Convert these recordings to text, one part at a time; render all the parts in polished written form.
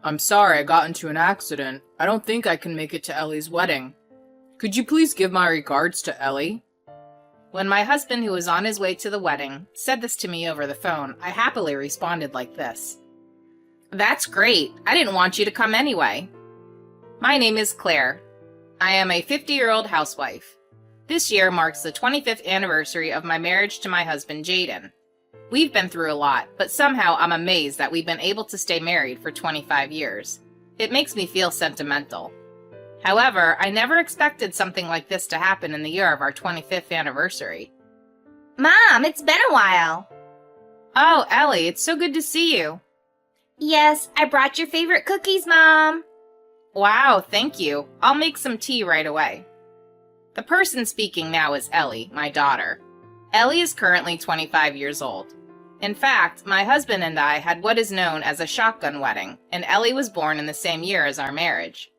I'm sorry I got into an accident. I don't think I can make it to Ellie's wedding. Could you please give my regards to Ellie? When my husband, who was on his way to the wedding, said this to me over the phone, I happily responded like this. That's great. I didn't want you to come anyway. My name is Claire. I am a 50-year-old housewife. This year marks the 25th anniversary of my marriage to my husband, Jaden. We've been through a lot, but somehow I'm amazed that we've been able to stay married for 25 years. It makes me feel sentimental. However, I never expected something like this to happen in the year of our 25th anniversary. Mom, it's been a while. Oh, Ellie, it's so good to see you. Yes, I brought your favorite cookies, Mom. Wow, thank you. I'll make some tea right away. The person speaking now is Ellie, my daughter. Ellie is currently 25 years old. In fact, my husband and I had what is known as a shotgun wedding, and Ellie was born in the same year as our marriage.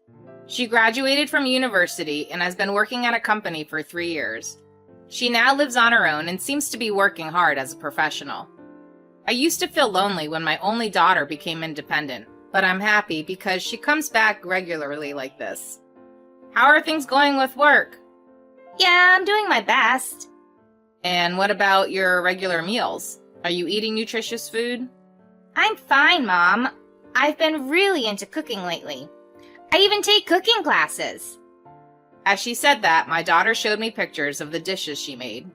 She graduated from university and has been working at a company for 3 years. She now lives on her own and seems to be working hard as a professional. I used to feel lonely when my only daughter became independent, but I'm happy because she comes back regularly like this. How are things going with work? Yeah, I'm doing my best. And what about your regular meals? Are you eating nutritious food? I'm fine, Mom. I've been really into cooking lately. I even take cooking classes. As she said that, my daughter showed me pictures of the dishes she made.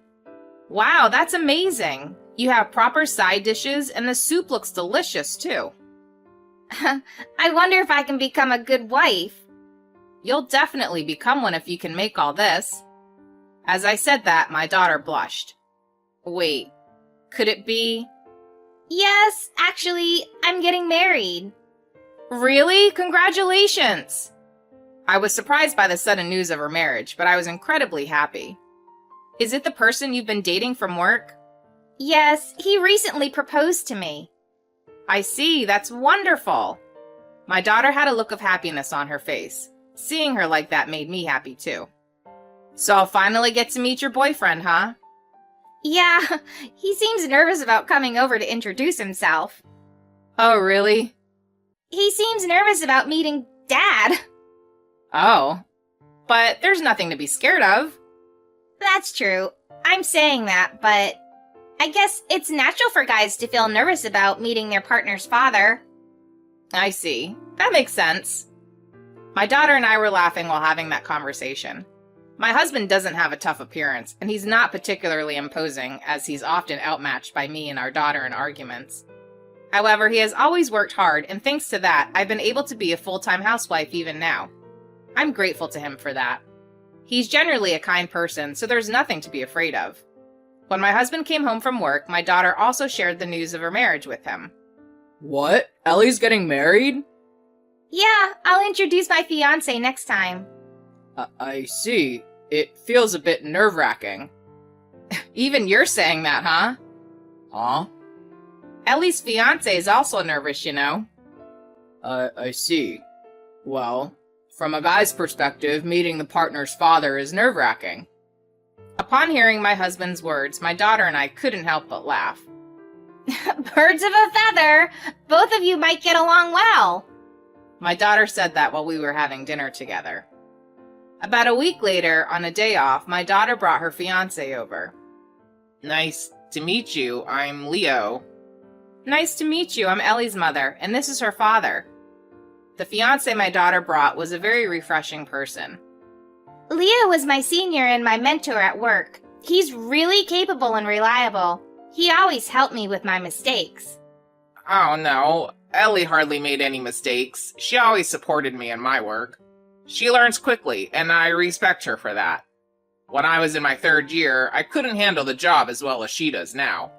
Wow, that's amazing! You have proper side dishes, and the soup looks delicious, too. I wonder if I can become a good wife. You'll definitely become one if you can make all this. As I said that, my daughter blushed. Wait, could it be? Yes, actually, I'm getting married. Really? Congratulations! I was surprised by the sudden news of her marriage, but I was incredibly happy. Is it the person you've been dating from work? Yes, he recently proposed to me. I see, that's wonderful. My daughter had a look of happiness on her face. Seeing her like that made me happy too. So I'll finally get to meet your boyfriend, huh? Yeah, he seems nervous about coming over to introduce himself. Oh, really? He seems nervous about meeting Dad. Oh, but there's nothing to be scared of. That's true. I'm saying that, but I guess it's natural for guys to feel nervous about meeting their partner's father. I see. That makes sense. My daughter and I were laughing while having that conversation. My husband doesn't have a tough appearance, and he's not particularly imposing, as he's often outmatched by me and our daughter in arguments. However, he has always worked hard, and thanks to that, I've been able to be a full-time housewife even now. I'm grateful to him for that. He's generally a kind person, so there's nothing to be afraid of. When my husband came home from work, my daughter also shared the news of her marriage with him. What? Ellie's getting married? Yeah, I'll introduce my fiancé next time. I see. It feels a bit nerve-wracking. Even you're saying that, huh? Huh? Ellie's fiancé is also nervous, you know. I see. Well, from a guy's perspective, meeting the partner's father is nerve-wracking. Upon hearing my husband's words, my daughter and I couldn't help but laugh. Birds of a feather! Both of you might get along well. My daughter said that while we were having dinner together. About a week later, on a day off, my daughter brought her fiancé over. Nice to meet you. I'm Leo. Nice to meet you. I'm Ellie's mother, and this is her father. The fiancé my daughter brought was a very refreshing person. Leo was my senior and my mentor at work. He's really capable and reliable. He always helped me with my mistakes. Oh no, Ellie hardly made any mistakes. She always supported me in my work. She learns quickly, and I respect her for that. When I was in my 3rd year, I couldn't handle the job as well as she does now.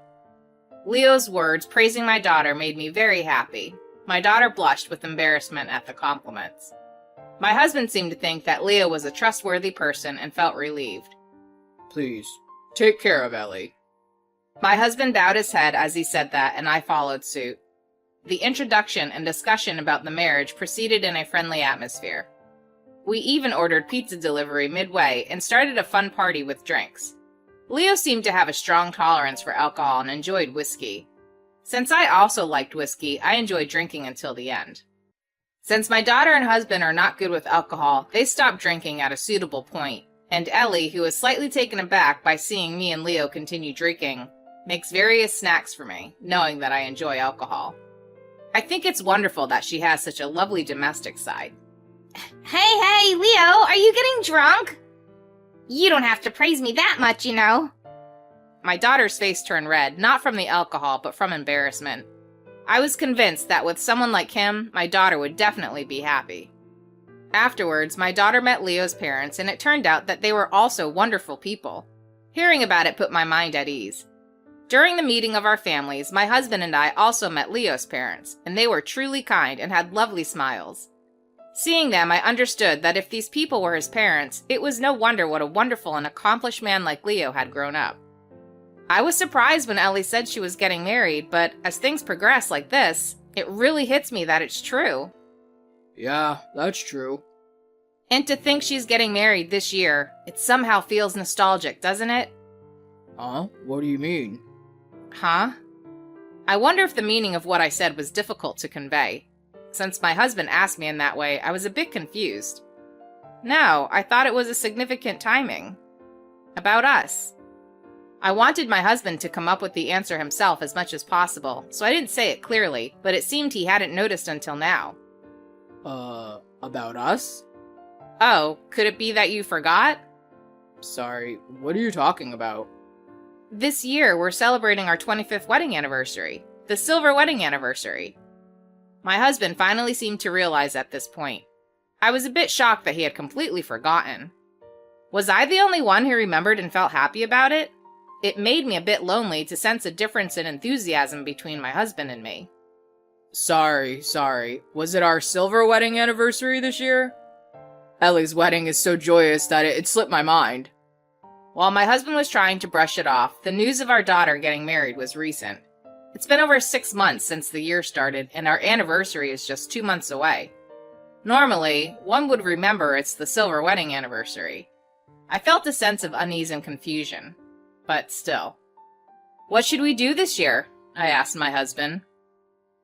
Leo's words praising my daughter made me very happy. My daughter blushed with embarrassment at the compliments. My husband seemed to think that Leo was a trustworthy person and felt relieved. Please, take care of Ellie. My husband bowed his head as he said that, and I followed suit. The introduction and discussion about the marriage proceeded in a friendly atmosphere. We even ordered pizza delivery midway and started a fun party with drinks. Leo seemed to have a strong tolerance for alcohol and enjoyed whiskey. Since I also liked whiskey, I enjoyed drinking until the end. Since my daughter and husband are not good with alcohol, they stopped drinking at a suitable point, and Ellie, who is slightly taken aback by seeing me and Leo continue drinking, makes various snacks for me, knowing that I enjoy alcohol. I think it's wonderful that she has such a lovely domestic side. Hey, Leo, are you getting drunk? You don't have to praise me that much, you know. My daughter's face turned red, not from the alcohol, but from embarrassment. I was convinced that with someone like him, my daughter would definitely be happy. Afterwards, my daughter met Leo's parents, and it turned out that they were also wonderful people. Hearing about it put my mind at ease. During the meeting of our families, my husband and I also met Leo's parents, and they were truly kind and had lovely smiles. Seeing them, I understood that if these people were his parents, it was no wonder what a wonderful and accomplished man like Leo had grown up. I was surprised when Ellie said she was getting married, but as things progress like this, it really hits me that it's true. Yeah, that's true. And to think she's getting married this year, it somehow feels nostalgic, doesn't it? Huh? What do you mean? Huh? I wonder if the meaning of what I said was difficult to convey. Since my husband asked me in that way, I was a bit confused. No, I thought it was a significant timing. About us. I wanted my husband to come up with the answer himself as much as possible, so I didn't say it clearly, but it seemed he hadn't noticed until now. About us? Oh, could it be that you forgot? Sorry, what are you talking about? This year, we're celebrating our 25th wedding anniversary. The silver wedding anniversary. My husband finally seemed to realize at this point. I was a bit shocked that he had completely forgotten. Was I the only one who remembered and felt happy about it? It made me a bit lonely to sense a difference in enthusiasm between my husband and me. Sorry. Was it our silver wedding anniversary this year? Ellie's wedding is so joyous that it slipped my mind. While my husband was trying to brush it off, the news of our daughter getting married was recent. It's been over 6 months since the year started, and our anniversary is just 2 months away. Normally, one would remember it's the silver wedding anniversary. I felt a sense of unease and confusion, but still. What should we do this year? I asked my husband.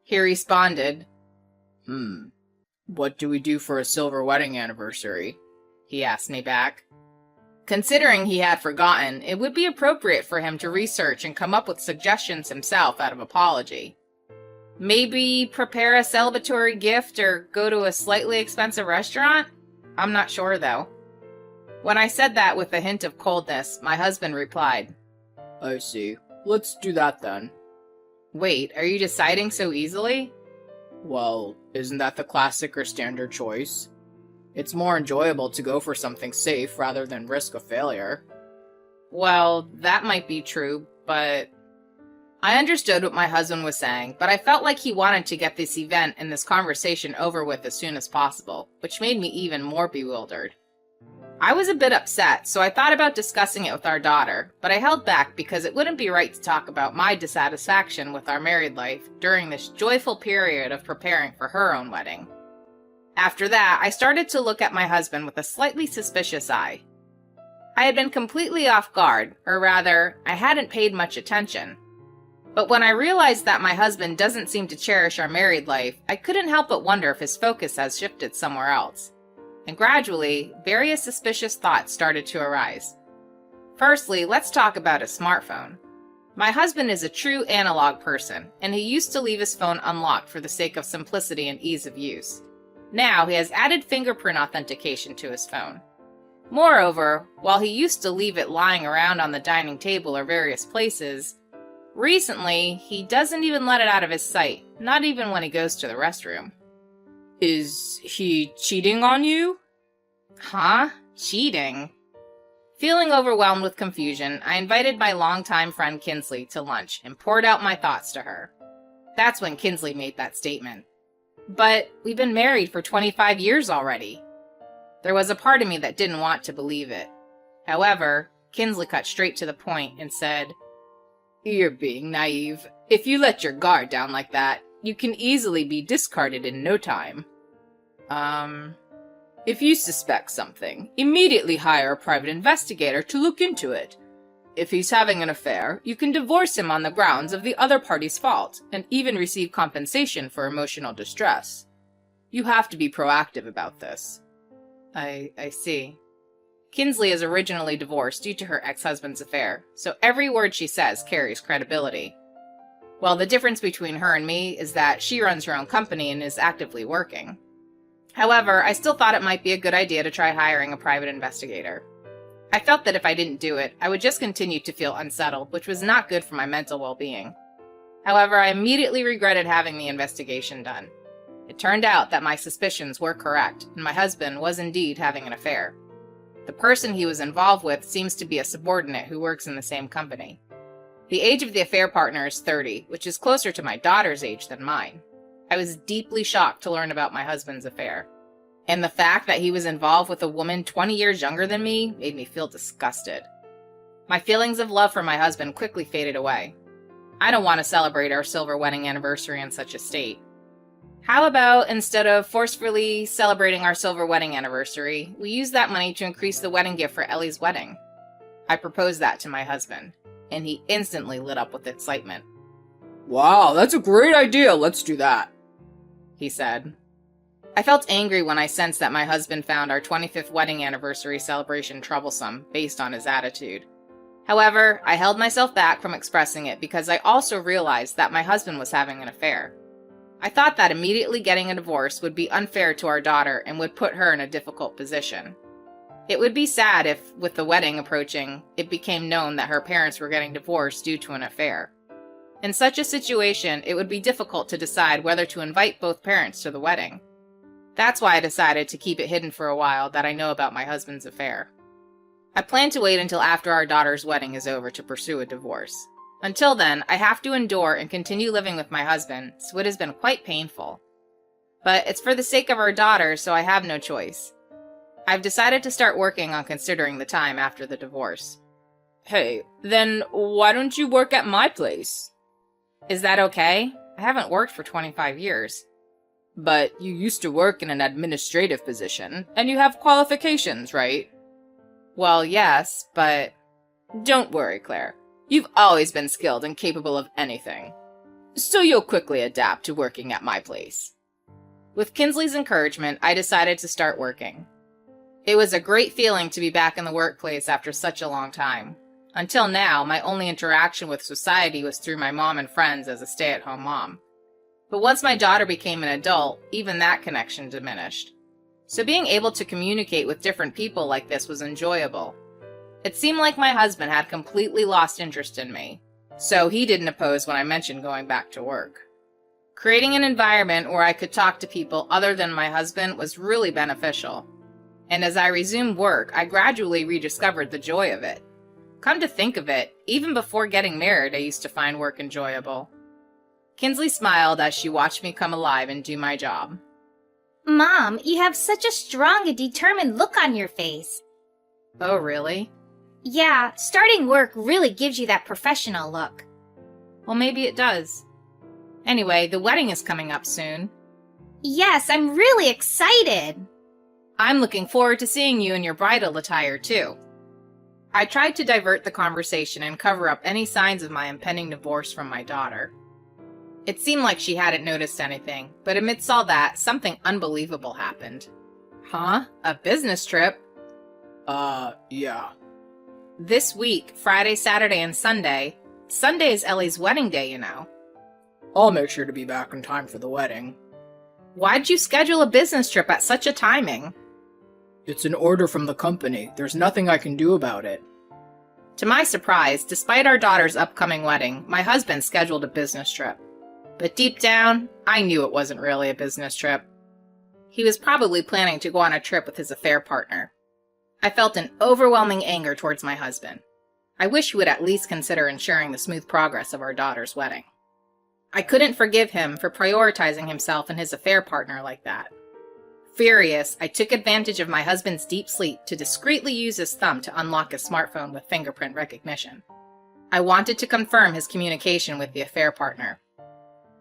He responded, What do we do for a silver wedding anniversary? He asked me back. Considering he had forgotten, it would be appropriate for him to research and come up with suggestions himself out of apology. Maybe prepare a celebratory gift or go to a slightly expensive restaurant? I'm not sure, though. When I said that with a hint of coldness, my husband replied, I see. Let's do that then. Wait, are you deciding so easily? Well, isn't that the classic or standard choice? It's more enjoyable to go for something safe rather than risk a failure. Well, that might be true, but... I understood what my husband was saying, but I felt like he wanted to get this event and this conversation over with as soon as possible, which made me even more bewildered. I was a bit upset, so I thought about discussing it with our daughter, but I held back because it wouldn't be right to talk about my dissatisfaction with our married life during this joyful period of preparing for her own wedding. After that, I started to look at my husband with a slightly suspicious eye. I had been completely off guard, or rather, I hadn't paid much attention. But when I realized that my husband doesn't seem to cherish our married life, I couldn't help but wonder if his focus has shifted somewhere else. And gradually, various suspicious thoughts started to arise. Firstly, let's talk about a smartphone. My husband is a true analog person, and he used to leave his phone unlocked for the sake of simplicity and ease of use. Now, he has added fingerprint authentication to his phone. Moreover, while he used to leave it lying around on the dining table or various places, recently, he doesn't even let it out of his sight, not even when he goes to the restroom. Is he cheating on you? Huh? Cheating? Feeling overwhelmed with confusion, I invited my longtime friend Kinsley to lunch and poured out my thoughts to her. That's when Kinsley made that statement. But we've been married for 25 years already. There was a part of me that didn't want to believe it. However, Kinsley cut straight to the point and said, You're being naive. If you let your guard down like that, you can easily be discarded in no time. If you suspect something, immediately hire a private investigator to look into it. If he's having an affair, you can divorce him on the grounds of the other party's fault, and even receive compensation for emotional distress. You have to be proactive about this. I see. Kinsley is originally divorced due to her ex-husband's affair, so every word she says carries credibility. Well, the difference between her and me is that she runs her own company and is actively working. However, I still thought it might be a good idea to try hiring a private investigator. I felt that if I didn't do it, I would just continue to feel unsettled, which was not good for my mental well-being. However, I immediately regretted having the investigation done. It turned out that my suspicions were correct, and my husband was indeed having an affair. The person he was involved with seems to be a subordinate who works in the same company. The age of the affair partner is 30, which is closer to my daughter's age than mine. I was deeply shocked to learn about my husband's affair. And the fact that he was involved with a woman 20 years younger than me made me feel disgusted. My feelings of love for my husband quickly faded away. I don't want to celebrate our silver wedding anniversary in such a state. How about, instead of forcefully celebrating our silver wedding anniversary, we use that money to increase the wedding gift for Ellie's wedding? I proposed that to my husband, and he instantly lit up with excitement. Wow, that's a great idea. Let's do that, he said. I felt angry when I sensed that my husband found our 25th wedding anniversary celebration troublesome based on his attitude. However, I held myself back from expressing it because I also realized that my husband was having an affair. I thought that immediately getting a divorce would be unfair to our daughter and would put her in a difficult position. It would be sad if, with the wedding approaching, it became known that her parents were getting divorced due to an affair. In such a situation, it would be difficult to decide whether to invite both parents to the wedding. That's why I decided to keep it hidden for a while that I know about my husband's affair. I plan to wait until after our daughter's wedding is over to pursue a divorce. Until then, I have to endure and continue living with my husband, so it has been quite painful. But it's for the sake of our daughter, so I have no choice. I've decided to start working on considering the time after the divorce. Hey, then why don't you work at my place? Is that okay? I haven't worked for 25 years. But you used to work in an administrative position, and you have qualifications, right? Well, yes, but... Don't worry, Claire. You've always been skilled and capable of anything. So you'll quickly adapt to working at my place. With Kinsley's encouragement, I decided to start working. It was a great feeling to be back in the workplace after such a long time. Until now, my only interaction with society was through my mom and friends as a stay-at-home mom. But once my daughter became an adult, even that connection diminished. So being able to communicate with different people like this was enjoyable. It seemed like my husband had completely lost interest in me, so he didn't oppose when I mentioned going back to work. Creating an environment where I could talk to people other than my husband was really beneficial. And as I resumed work, I gradually rediscovered the joy of it. Come to think of it, even before getting married, I used to find work enjoyable. Kinsley smiled as she watched me come alive and do my job. Mom, you have such a strong and determined look on your face. Oh, really? Yeah, starting work really gives you that professional look. Well, maybe it does. Anyway, the wedding is coming up soon. Yes, I'm really excited. I'm looking forward to seeing you in your bridal attire, too. I tried to divert the conversation and cover up any signs of my impending divorce from my daughter. It seemed like she hadn't noticed anything, but amidst all that, something unbelievable happened. Huh? A business trip? Yeah. This week, Friday, Saturday, and Sunday. Sunday is Ellie's wedding day, you know. I'll make sure to be back in time for the wedding. Why'd you schedule a business trip at such a timing? It's an order from the company. There's nothing I can do about it. To my surprise, despite our daughter's upcoming wedding, my husband scheduled a business trip. But deep down, I knew it wasn't really a business trip. He was probably planning to go on a trip with his affair partner. I felt an overwhelming anger towards my husband. I wish he would at least consider ensuring the smooth progress of our daughter's wedding. I couldn't forgive him for prioritizing himself and his affair partner like that. Furious, I took advantage of my husband's deep sleep to discreetly use his thumb to unlock his smartphone with fingerprint recognition. I wanted to confirm his communication with the affair partner.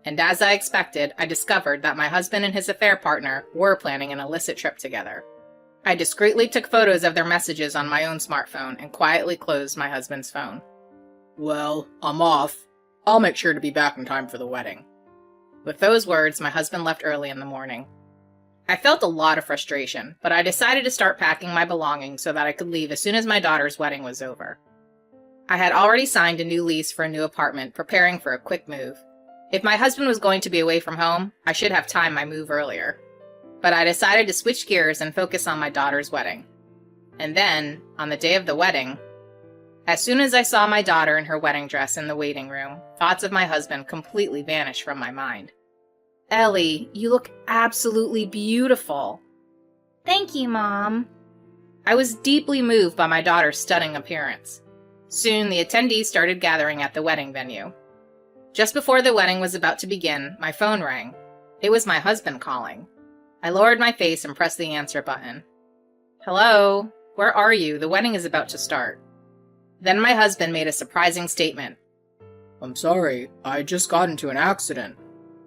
And as I expected, I discovered that my husband and his affair partner were planning an illicit trip together. I discreetly took photos of their messages on my own smartphone and quietly closed my husband's phone. Well, I'm off. I'll make sure to be back in time for the wedding. With those words, my husband left early in the morning. I felt a lot of frustration, but I decided to start packing my belongings so that I could leave as soon as my daughter's wedding was over. I had already signed a new lease for a new apartment, preparing for a quick move. If my husband was going to be away from home, I should have timed my move earlier. But I decided to switch gears and focus on my daughter's wedding. And then, on the day of the wedding, as soon as I saw my daughter in her wedding dress in the waiting room, thoughts of my husband completely vanished from my mind. Ellie, you look absolutely beautiful. Thank you, Mom. I was deeply moved by my daughter's stunning appearance. Soon, the attendees started gathering at the wedding venue. Just before the wedding was about to begin, my phone rang. It was my husband calling. I lowered my face and pressed the answer button. Hello, where are you? The wedding is about to start. Then my husband made a surprising statement. I'm sorry, I just got into an accident.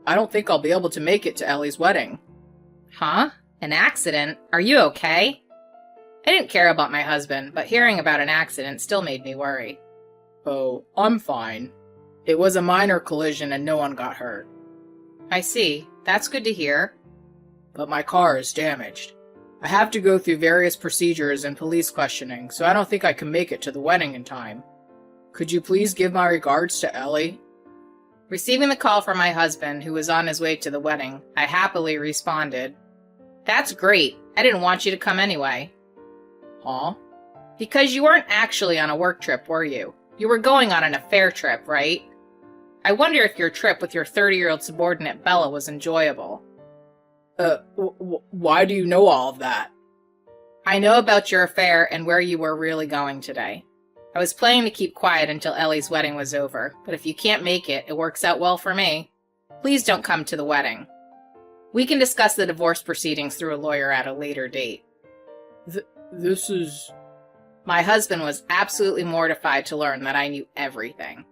I don't think I'll be able to make it to Ellie's wedding. Huh? An accident? Are you okay? I didn't care about my husband, but hearing about an accident still made me worry. Oh, I'm fine. It was a minor collision and no one got hurt. I see. That's good to hear. But my car is damaged. I have to go through various procedures and police questioning, so I don't think I can make it to the wedding in time. Could you please give my regards to Ellie? Receiving the call from my husband, who was on his way to the wedding, I happily responded, That's great. I didn't want you to come anyway. Huh? Because you weren't actually on a work trip, were you? You were going on an affair trip, right? I wonder if your trip with your 30-year-old subordinate Bella was enjoyable. Why do you know all of that? I know about your affair and where you were really going today. I was planning to keep quiet until Ellie's wedding was over, but if you can't make it, it works out well for me. Please don't come to the wedding. We can discuss the divorce proceedings through a lawyer at a later date. This is... My husband was absolutely mortified to learn that I knew everything.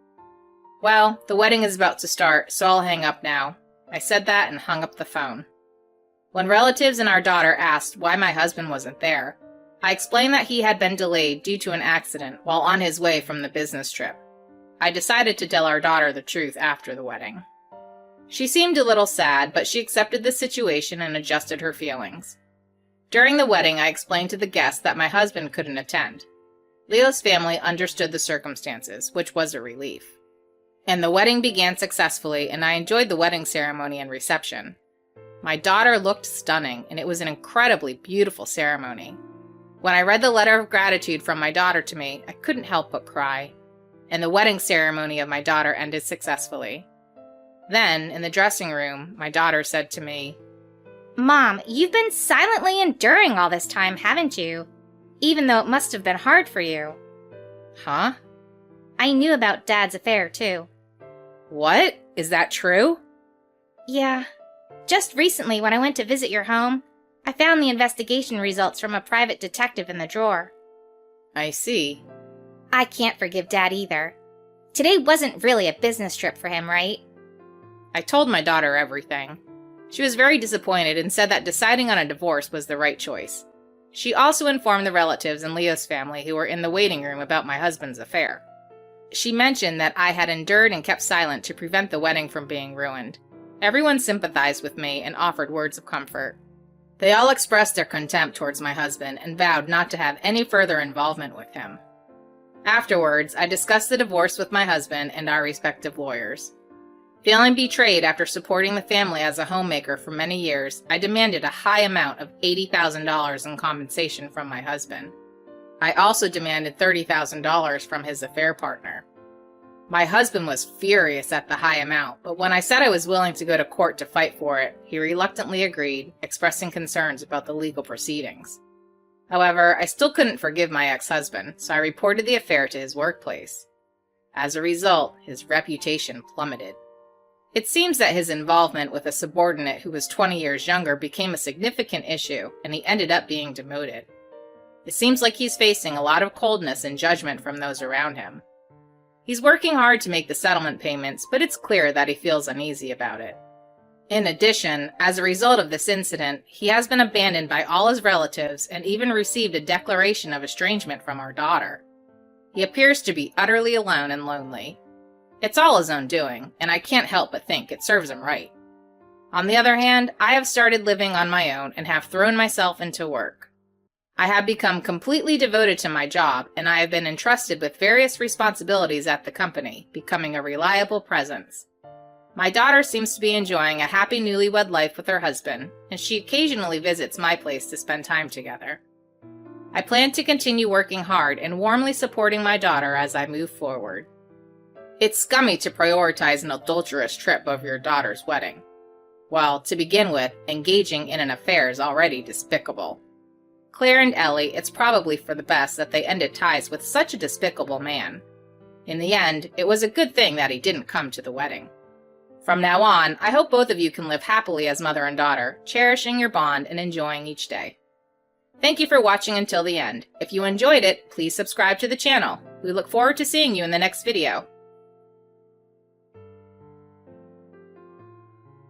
Well, the wedding is about to start, so I'll hang up now. I said that and hung up the phone. When relatives and our daughter asked why my husband wasn't there, I explained that he had been delayed due to an accident while on his way from the business trip. I decided to tell our daughter the truth after the wedding. She seemed a little sad, but she accepted the situation and adjusted her feelings. During the wedding, I explained to the guests that my husband couldn't attend. Leo's family understood the circumstances, which was a relief. And the wedding began successfully, and I enjoyed the wedding ceremony and reception. My daughter looked stunning, and it was an incredibly beautiful ceremony. When I read the letter of gratitude from my daughter to me, I couldn't help but cry. And the wedding ceremony of my daughter ended successfully. Then, in the dressing room, my daughter said to me, Mom, you've been silently enduring all this time, haven't you? Even though it must have been hard for you. Huh? I knew about Dad's affair, too. What? Is that true? Yeah. Just recently, when I went to visit your home, I found the investigation results from a private detective in the drawer. I see. I can't forgive Dad either. Today wasn't really a business trip for him, right? I told my daughter everything. She was very disappointed and said that deciding on a divorce was the right choice. She also informed the relatives and Leo's family who were in the waiting room about my husband's affair. She mentioned that I had endured and kept silent to prevent the wedding from being ruined. Everyone sympathized with me and offered words of comfort. They all expressed their contempt towards my husband and vowed not to have any further involvement with him. Afterwards, I discussed the divorce with my husband and our respective lawyers. Feeling betrayed after supporting the family as a homemaker for many years, I demanded a high amount of $80,000 in compensation from my husband. I also demanded $30,000 from his affair partner. My husband was furious at the high amount, but when I said I was willing to go to court to fight for it, he reluctantly agreed, expressing concerns about the legal proceedings. However, I still couldn't forgive my ex-husband, so I reported the affair to his workplace. As a result, his reputation plummeted. It seems that his involvement with a subordinate who was 20 years younger became a significant issue, and he ended up being demoted. It seems like he's facing a lot of coldness and judgment from those around him. He's working hard to make the settlement payments, but it's clear that he feels uneasy about it. In addition, as a result of this incident, he has been abandoned by all his relatives and even received a declaration of estrangement from our daughter. He appears to be utterly alone and lonely. It's all his own doing, and I can't help but think it serves him right. On the other hand, I have started living on my own and have thrown myself into work. I have become completely devoted to my job, and I have been entrusted with various responsibilities at the company, becoming a reliable presence. My daughter seems to be enjoying a happy newlywed life with her husband, and she occasionally visits my place to spend time together. I plan to continue working hard and warmly supporting my daughter as I move forward. It's scummy to prioritize an adulterous trip over your daughter's wedding. Well, to begin with, engaging in an affair is already despicable. Claire and Ellie, it's probably for the best that they ended ties with such a despicable man. In the end, it was a good thing that he didn't come to the wedding. From now on, I hope both of you can live happily as mother and daughter, cherishing your bond and enjoying each day. Thank you for watching until the end. If you enjoyed it, please subscribe to the channel. We look forward to seeing you in the next video.